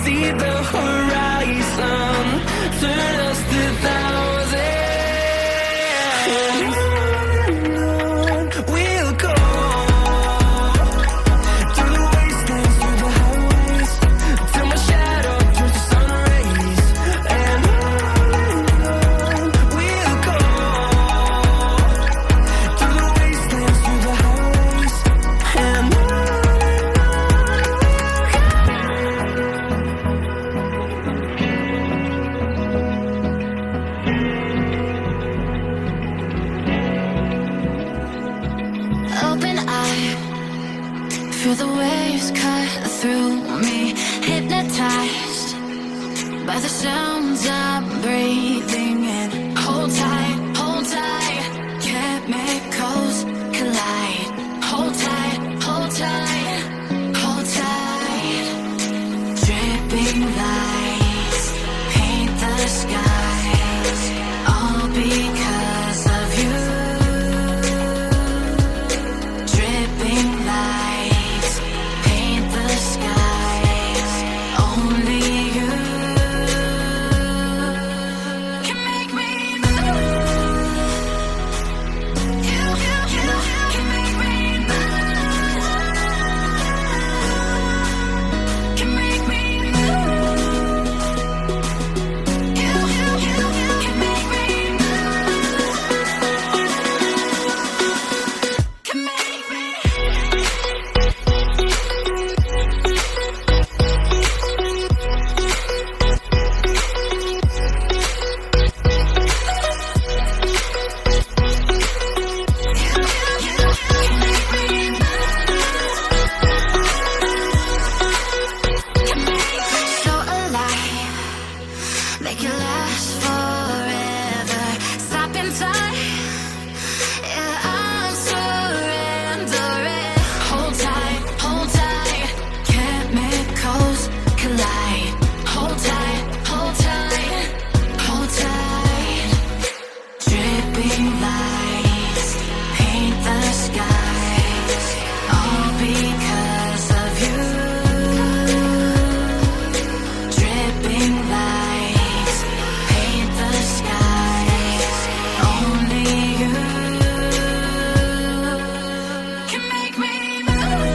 see the horizon, turn us to thousands. We'll go through the wastelands, through the highways, till my shadow turns to sun rays. And we'll go through the wastelands, through the highways, and open eye, feel the waves cut through me, hypnotized by the sounds I'm breathing in. Hold tight, chemicals collide. Hold tight, hold tight, hold tight. Dripping lights paint the skies, all because of you. Dripping lights paint the skies, only you can make me move. You can make me move. Can make me move. You can make me move. Can make me. So alive, make it last forever. Stop in time, yeah, I'm surrendering. Hold tight, chemicals collide. Hold tight, hold tight, hold tight. Dripping lights paint the skies, all because of you. Dripping lights paint the skies, only you can make me move.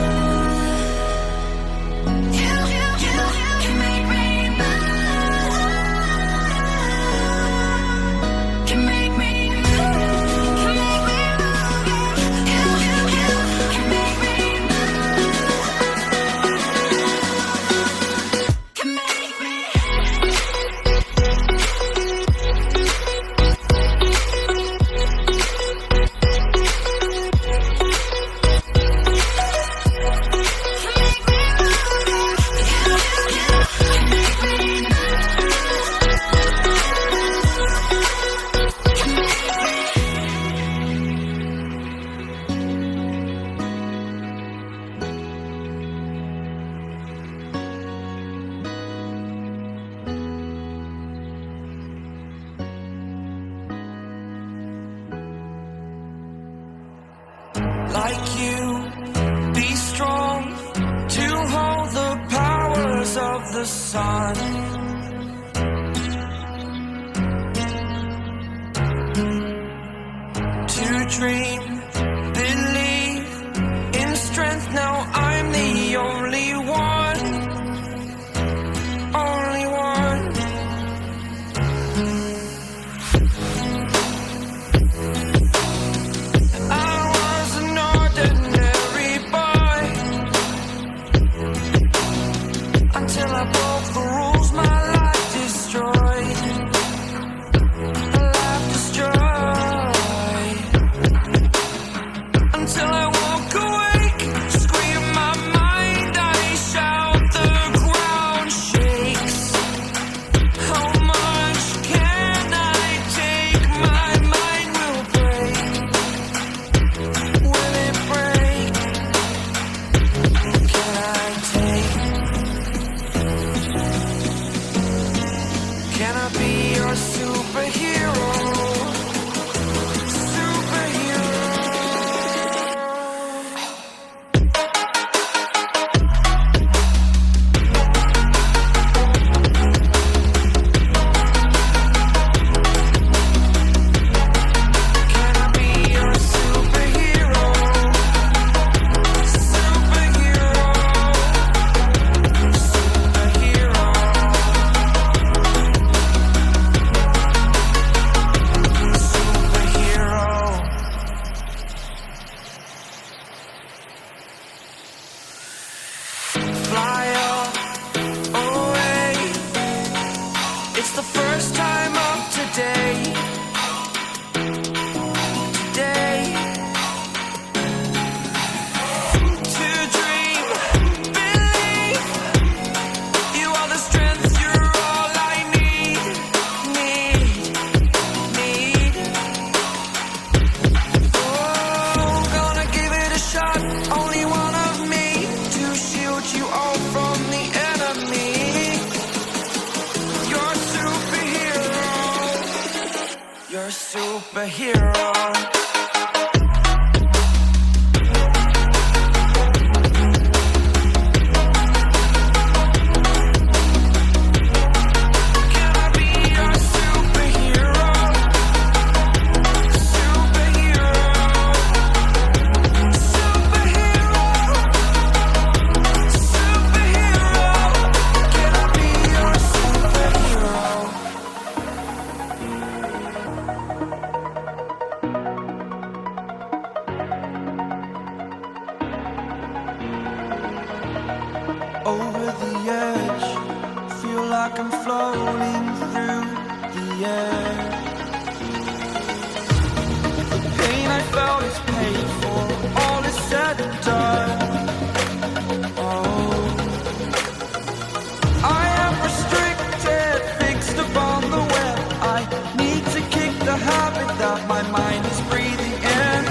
You can make me move. Can make me move. Can make me move. You can make me move. Can make me. like you, be strong to hold the powers of the sun. To dream, believe in strength. Now I'm the only one, only one. I was an ordinary boy until I broke the rules. My life It's the first time of today. Today. To dream, believe. You are the strength, you're all I need. Need. Oh, gonna give it a shot. Only one of me to shield you all from the enemy. You're a superhero. You're a superhero. Can I be your superhero? Superhero. Superhero. Superhero. Can I be your superhero? Over the edge, feel like I'm floating through the air. The pain I felt is paid for, all is said and done. Oh, I am restricted, fixed upon the web. I need to kick the habit that my mind is breathing in.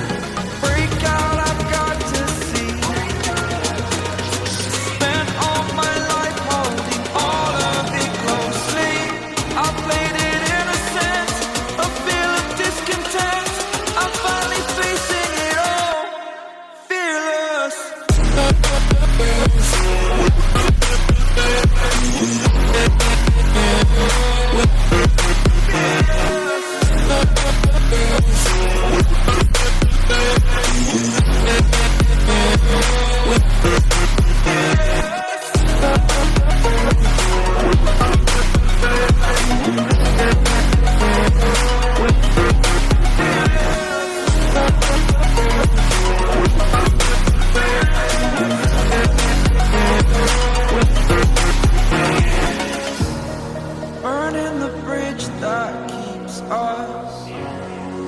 Break out, I've got to see. Spent all my life holding all of it closely. I played it innocent, a feel of discontent. I'm finally facing it all, fearless. Burning the bridge that keeps us.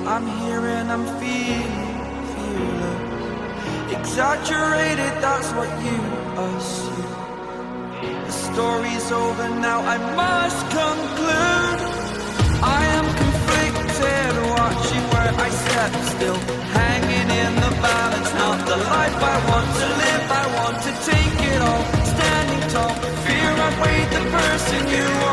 I'm here and I'm feeling exaggerated, that's what you assume. The story's over now, I must conclude. I am conflicted, watching where I step still, hanging in the balance. Not the life I want to live, I want to take it all. Standing tall, fear I've weighed the person you are.